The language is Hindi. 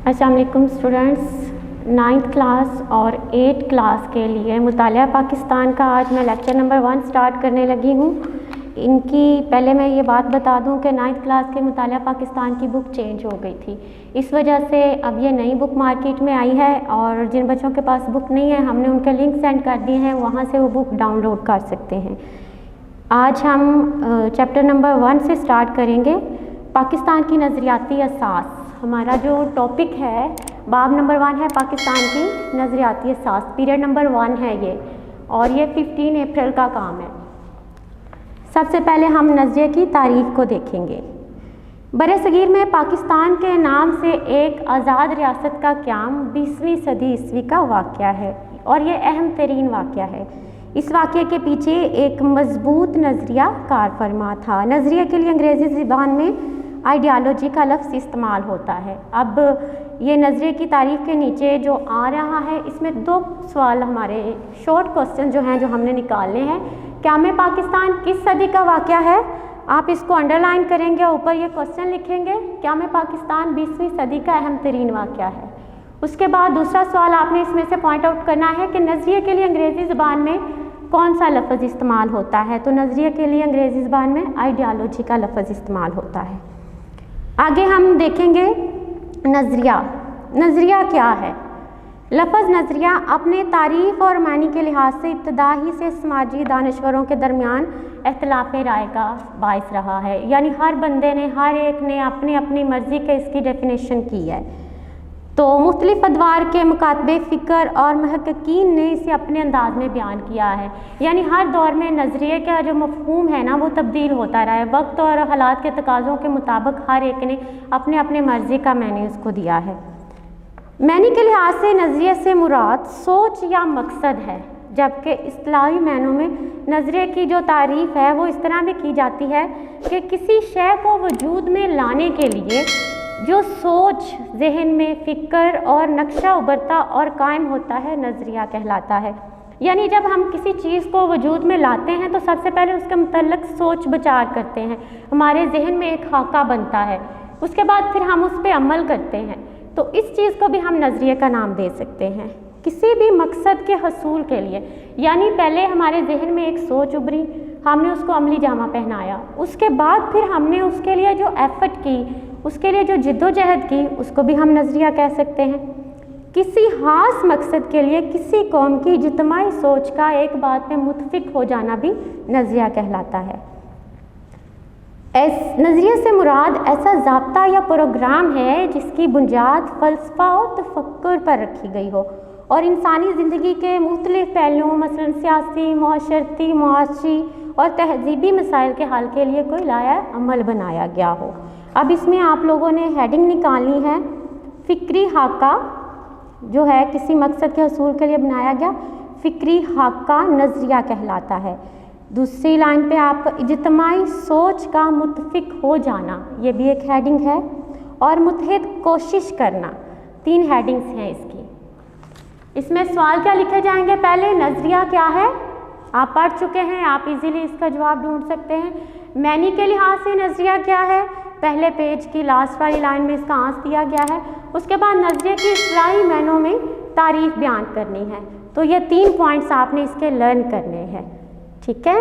अस्सलाम वालेकुम स्टूडेंट्स, 9th क्लास और 8th क्लास के लिए मुतालिया पाकिस्तान का आज मैं लेक्चर नंबर 1 स्टार्ट करने लगी हूँ। इनकी पहले मैं ये बात बता दूँ कि 9th क्लास के मुतालिया पाकिस्तान की बुक चेंज हो गई थी, इस वजह से अब ये नई बुक मार्केट में आई है और जिन बच्चों के पास बुक नहीं है हमने उनके लिंक सेंड कर दिए हैं, वहाँ से वो बुक डाउनलोड कर सकते हैं। आज हम चैप्टर नंबर 1 से स्टार्ट करेंगे। पाकिस्तान की नज़रियाती असास हमारा जो टॉपिक है, बाब नंबर 1 है पाकिस्तान की नज़रियाती असास, पीरियड नंबर 1 है ये, और ये 15 अप्रैल का काम है। सबसे पहले हम नज़रिए की तारीफ़ को देखेंगे। बरसगीर में पाकिस्तान के नाम से एक आज़ाद रियासत का क़याम 20वीं सदी ईस्वी का वाक़या है और ये अहम तरीन वाक़या है। इस वाक़ये के पीछे एक मजबूत नज़रिया कार फरमा था। नज़रिए के लिए अंग्रेज़ी ज़बान में आइडियालॉजी का लफ्ज़ इस्तेमाल होता है। अब ये नज़रिए की तारीफ़ के नीचे जो आ रहा है, इसमें 2 सवाल हमारे शॉर्ट क्वेश्चन जो हैं जो हमने निकालने हैं। क़याम पाकिस्तान किस सदी का वाक़या है, आप इसको अंडरलाइन करेंगे और ऊपर ये क्वेश्चन लिखेंगे, क़याम पाकिस्तान 20वीं सदी का अहम तरीन वाक़या है। उसके बाद दूसरा सवाल आपने इसमें से पॉइंट आउट करना है कि नज़रिए के लिए अंग्रेज़ी ज़बान में कौन सा लफ्ज़ इस्तेमाल होता है। तो नज़रिए के लिए अंग्रेज़ी ज़बान में आइडियालॉजी का लफ्ज़ इस्तेमाल होता है। आगे हम देखेंगे नज़रिया। नज़रिया क्या है? लफ्ज़ नज़रिया अपने तारीफ़ और मानी के लिहाज से इब्तदा ही से समाजी दानश्वरों के दरमियान इख्तिलाफ़ राय का बाइस रहा है, यानी हर बंदे ने, हर एक ने अपनी अपनी मर्ज़ी के इसकी डेफिनेशन की है। तो मुख्तलिफ़ अदवार के मुकातबे फ़िक्र और महक़क़ीन ने इसे अपने अंदाज़ में बयान किया है, यानी हर दौर में नज़रिए का जो मफ़हूम है ना वो तब्दील होता रहा है। वक्त और हालात के तकाज़ों के मुताबिक हर एक ने अपने अपने मर्ज़ी का मैंने उसको दिया है। मैनी के लिहाज से नज़रिए से मुराद सोच या मकसद है, जबकि इस्तिलाही मायनों में नज़रिए की जो तारीफ़ है वो इस तरह भी की जाती है कि किसी शय को वजूद में लाने के लिए जो सोच जहन में फ़िक्र और नक्शा उभरता और कायम होता है, नज़रिया कहलाता है। यानी जब हम किसी चीज़ को वजूद में लाते हैं तो सबसे पहले उसके मुतल्लिक़ सोच विचार करते हैं, हमारे जहन में एक खाका बनता है, उसके बाद फिर हम उस पर अमल करते हैं। तो इस चीज़ को भी हम नज़रिए का नाम दे सकते हैं। किसी भी मकसद के हसूल के लिए, यानी पहले हमारे जहन में एक सोच उभरी, हमने उसको अमली जामा पहनाया, उसके बाद फिर हमने उसके लिए जो एफ़र्ट की, उसके लिए जो जिद्दोजहद की, उसको भी हम नज़रिया कह सकते हैं। किसी ख़ास मकसद के लिए किसी कौम की इज्तिमाई सोच का एक बात में मुत्तफ़िक़ हो जाना भी नज़रिया कहलाता है। नज़रिए से मुराद ऐसा ज़ाब्ता या प्रोग्राम है जिसकी बुनियाद फ़लसफ़ा और तफ़क्कुर पर रखी गई हो और इंसानी ज़िंदगी के मुख्तलिफ़ पहलुओं, मसलन सियासी, मुआशरती, मुआशी और तहज़ीबी मसाइल के हल के लिए कोई लाया अमल बनाया गया हो। अब इसमें आप लोगों ने हेडिंग निकालनी है, फ़िक्री हाका जो है किसी मकसद के हसूल के लिए बनाया गया, फ़िक्री हाका नज़रिया कहलाता है। दूसरी लाइन पे आप इज्तिमाई सोच का मुत्तफ़िक़ हो जाना, ये भी एक हेडिंग है, और मुत्तहिद कोशिश करना, 3 हेडिंग्स हैं इसकी। इसमें सवाल क्या लिखे जाएंगे? पहले नज़रिया क्या है, आप पढ़ चुके हैं, आप इजीली इसका जवाब ढूंढ सकते हैं। मैनी के लिहाज से नज़रिया क्या है, पहले पेज की लास्ट वाली लाइन में इसका आंसर दिया गया है। उसके बाद नज़रिए की इस्तिलाही मायनों में तारीफ़ बयान करनी है। तो ये 3 पॉइंट्स आपने इसके लर्न करने हैं, ठीक है।